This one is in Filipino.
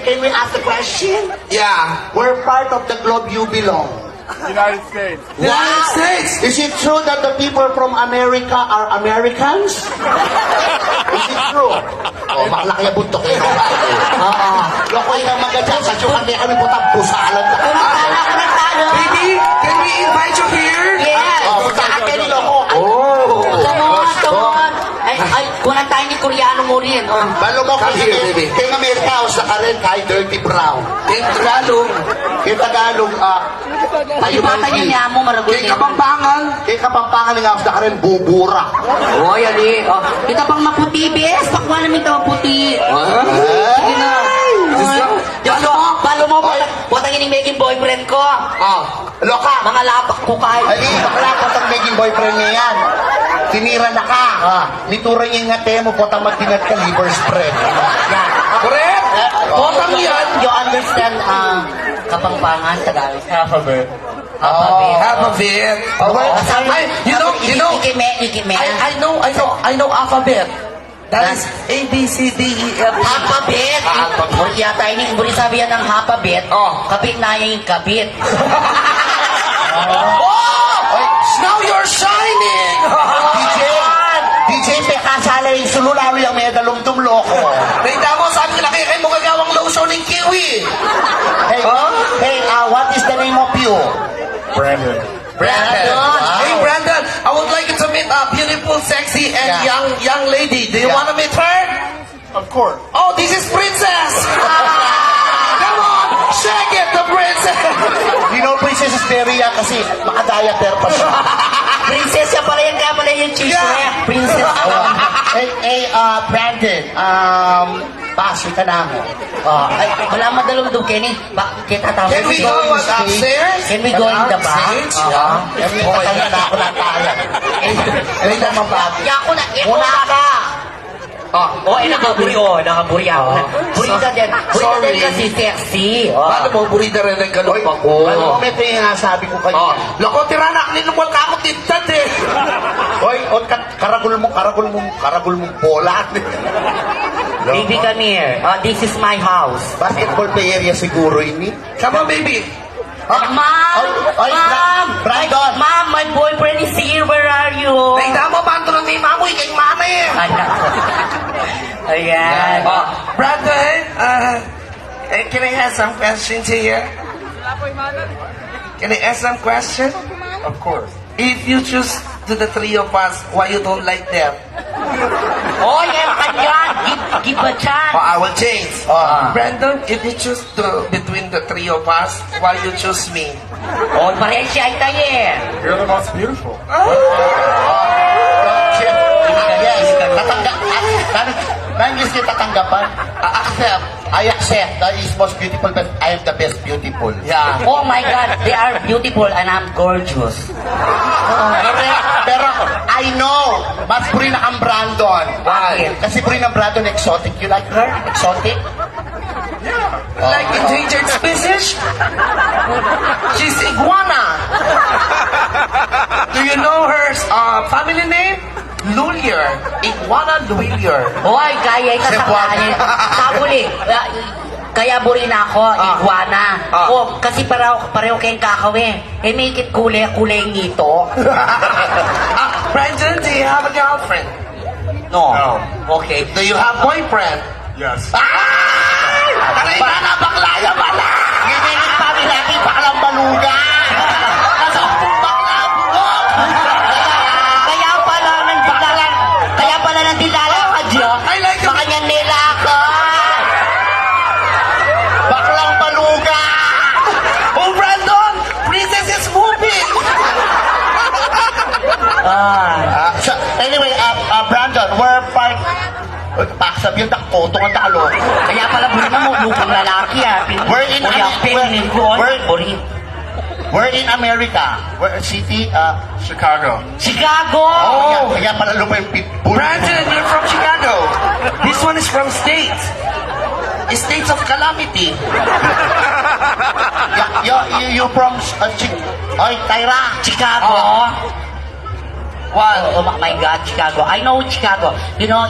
can we ask the question? Yeah. Where part of the globe you belong? United States. United States. Is it true that the people from America are Americans? Is it true? Oh, maklaki ang buntok eh. Oo. Lokoy na magadyan sa tiyo kami putang pusalan. Baby, can we invite you here? Yes. Oh, sa akin loko. Come on, come on. Ay, kunan tayo ni Koreano mo rin. Balo mo Come kasi here, baby. kaya Amerika sa ka rin kahit dirty brown. Kay Tagalog. Kaya Tagalog, Ay, bata niya niya mo, maragot Kay Kapampangan. kaya Kapampangan nga sa ka rin bubura. Oh, yan eh. Oh, kita pang maputi, bes. Pakwa namin ito maputi. Sige na. Balo mo, butang ining maging boyfriend ko. Loka. Mga lapak ko kahit. Ay, bakla ko ang naging boyfriend niya yan. Tinira na ka. Nitura niya nga temo po tamad tinat ka liver spread. Yan. Correct? Botang yan. You understand, Kapampangan, Tagalog? Half of it. Half of it. You know, Ikime. I know alphabet. That is A, B, C, D, E, F, G. Hapabit. Yata ini buri sabi yan ng hapabit. Kapit na yung kapit. Now you're shining! DJ, may kasala yung sululalo yung may dalumdum loko. Tingnan mo, sabi nila kayo mo gagawang lotion ng kiwi. Hey, what is the name of you? Brandon. Brandon. Hey, Brandon, I would like you to meet a beautiful, sexy, and young lady. Do you want to meet her? Of course. Oh, this is Princess! Come on, shake it, the princess! You know, Princess Hysteria kasi makadaya-ter pa siya. Princess siya pala yung kapala yung cheese niya. Princess. Hey, Brandon, paso ka na mo. Ay, wala madalumdum, Kenny. Kita tawag. Can we go upstairs? Can we go in the back? Patanga na ako na tayo. Ay, naman ba? Ako na, una ka. Nakaburi ako na. Burita din. Burita din kasi sexy. Paano mo, burida rin ang galupa ko? Ano mo, ito yung nasabi ko kanina. Loko, tiranak, ninumal ka ako tintat eh. Hoy, karagul mo bola. Baby, come here. This is my house. Basketball player yan siguro ini. Come on, baby. Mom! Brandon! Mom, my boyfriend is here. Where are you? Tingnan mo, banto ng ni mamoy kay mama eh. Ayan. Brandon, can I ask some questions here? Can I ask some questions? Of course. If you choose to the three of us, why you don't like them? Yan ka dyan. Give a chance. I will change. Brandon, if you choose between the three of us, why you choose me? Pareha siya ay tayo eh. You're the most beautiful. Yes, Nangis kita tanggapan. Accept. I accept. That is most beautiful, but I am the best beautiful. Yeah. Oh my God, they are beautiful and I'm gorgeous. Pero I know, mas puri na ang Brandon. Why? Kasi puri ng Brandon exotic. You like her? Exotic? Like endangered species? She's iguana. Do you know her family name? Lulier. Iguana Lulier. Hoy, kaya ka sa kanin. Sabuli. Kaya buri na ako, iguana. Kasi pareho kayong kakawin. May kulay ngito. Brandon, do you have a girlfriend? No. Okay. Do you have boyfriend? Yes. Taray ka na, baklaya pala! Ginilig pa natin pakalang baluga. Kaya pala nang dilala ka dyan. I like you. Makanya nila ako. Baklang baluga. Oh, Brandon! Princess is moving! Anyway, Brandon, we're part... Paksabi yung takpoto ang talo. Kaya pala buri na mo, lupang lalaki We're in We're in America. We're city, Chicago. Chicago! Kaya pala lupa yung pitbull. Brandon, you're from Chicago. This one is from States. States of Calamity. You from Tyra. Chicago! One. Oh my God, Chicago. I know Chicago. You know,